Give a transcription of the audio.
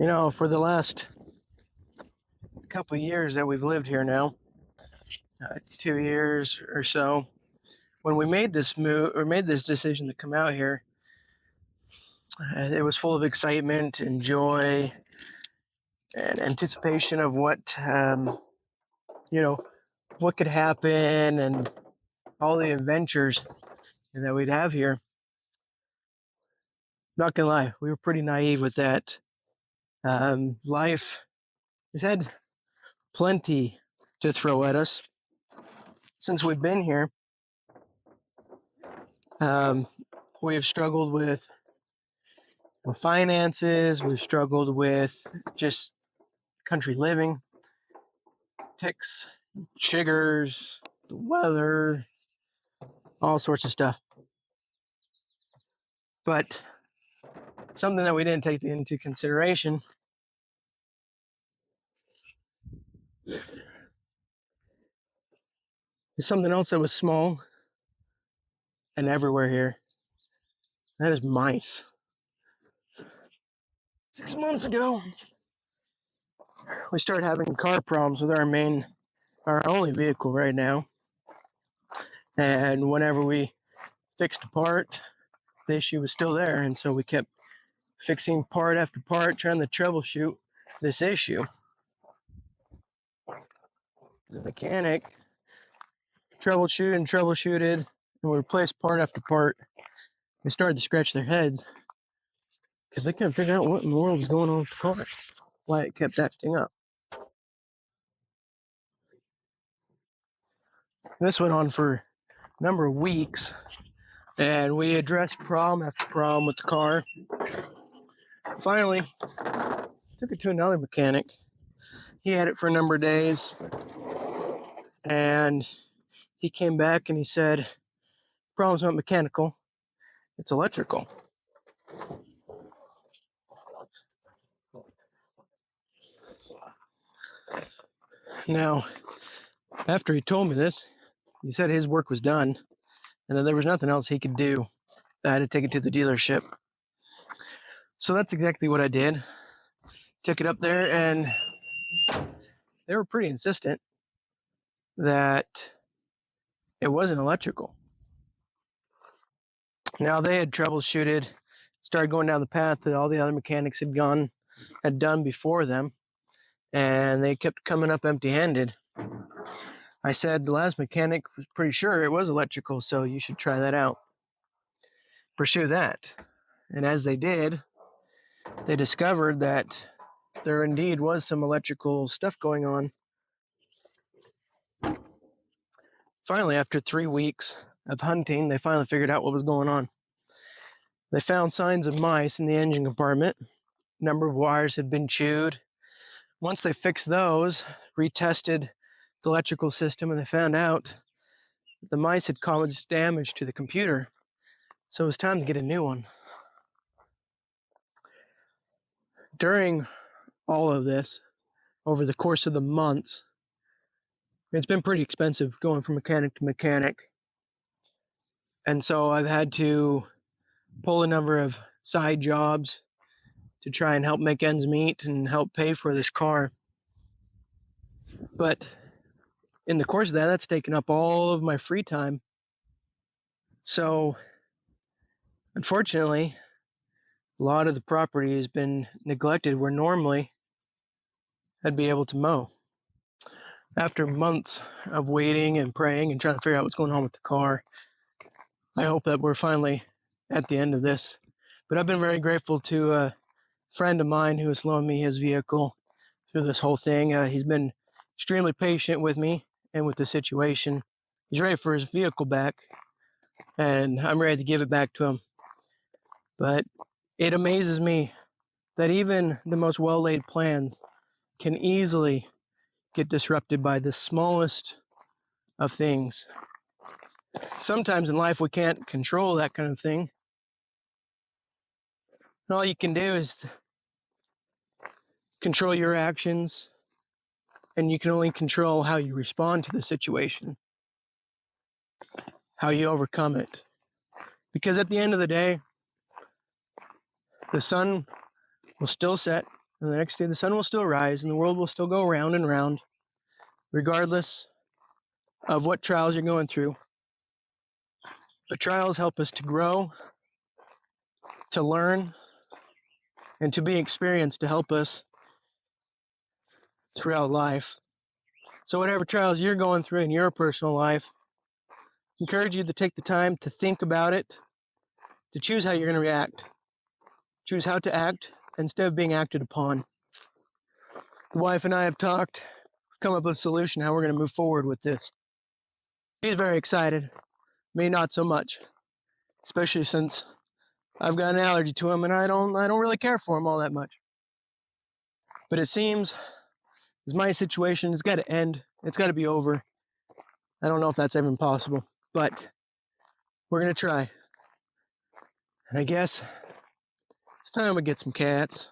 You know, for the last couple of years that we've lived here now, 2 years or so, when we made this move or made this decision to come out here, it was full of excitement and joy and anticipation of you know, what could happen and all the adventures that we'd have here. Not gonna lie, we were pretty naive with that. Life has had plenty to throw at us since we've been here. Um, we have struggled with finances, we've struggled with just country living, ticks, chiggers, the weather, all sorts of stuff. But something that we didn't take into consideration is something else that was small and everywhere here. That is mice. 6 months ago, we started having car problems with our only vehicle right now. And whenever we fixed a part, the issue was still there. And so we kept fixing part after part, trying to troubleshoot this issue. The mechanic troubleshooted, and we replaced part after part. They started to scratch their heads because they couldn't figure out what in the world was going on with the car, why it kept acting up. This went on for a number of weeks, and we addressed problem after problem with the car. Finally, took it to another mechanic. He had it for a number of days, and he came back and he said, problem's not mechanical, it's electrical. Now, after he told me this, he said his work was done and that there was nothing else he could do. I had to take it to the dealership. So that's exactly what I did. Took it up there, and they were pretty insistent that it wasn't electrical. Now, they had troubleshooted, started going down the path that all the other mechanics had done before them, and they kept coming up empty-handed. I said the last mechanic was pretty sure it was electrical, so you should try that out. Pursue that. And as they did, they discovered that there indeed was some electrical stuff going on. Finally, after 3 weeks of hunting, they finally figured out what was going on. They found signs of mice in the engine compartment. A number of wires had been chewed. Once they fixed those, retested the electrical system, and they found out the mice had caused damage to the computer. So it was time to get a new one. During all of this, over the course of the months, it's been pretty expensive going from mechanic to mechanic. And so I've had to pull a number of side jobs to try and help make ends meet and help pay for this car. But in the course of that, that's taken up all of my free time. So unfortunately, a lot of the property has been neglected where normally I'd be able to mow. After months of waiting and praying and trying to figure out what's going on with the car, I hope that we're finally at the end of this. But I've been very grateful to a friend of mine who has loaned me his vehicle through this whole thing. He's been extremely patient with me and with the situation. He's ready for his vehicle back, and I'm ready to give it back to him. But it amazes me that even the most well-laid plans can easily get disrupted by the smallest of things. Sometimes in life we can't control that kind of thing. And all you can do is control your actions, and you can only control how you respond to the situation, how you overcome it. Because at the end of the day, the sun will still set And the next day, the sun will still rise and the world will still go round and round, regardless of what trials you're going through. But trials help us to grow, to learn, and to be experienced to help us throughout life. So whatever trials you're going through in your personal life, I encourage you to take the time to think about it, to choose how you're going to react. Choose how to act instead of being acted upon. The wife and I have talked, come up with a solution how we're going to move forward with this. She's very excited, me not so much, especially since I've got an allergy to him and I don't really care for him all that much. But it seems as my situation has got to end. It's got to be over. I don't know if that's even possible, but we're going to try. And I guess it's time we get some cats.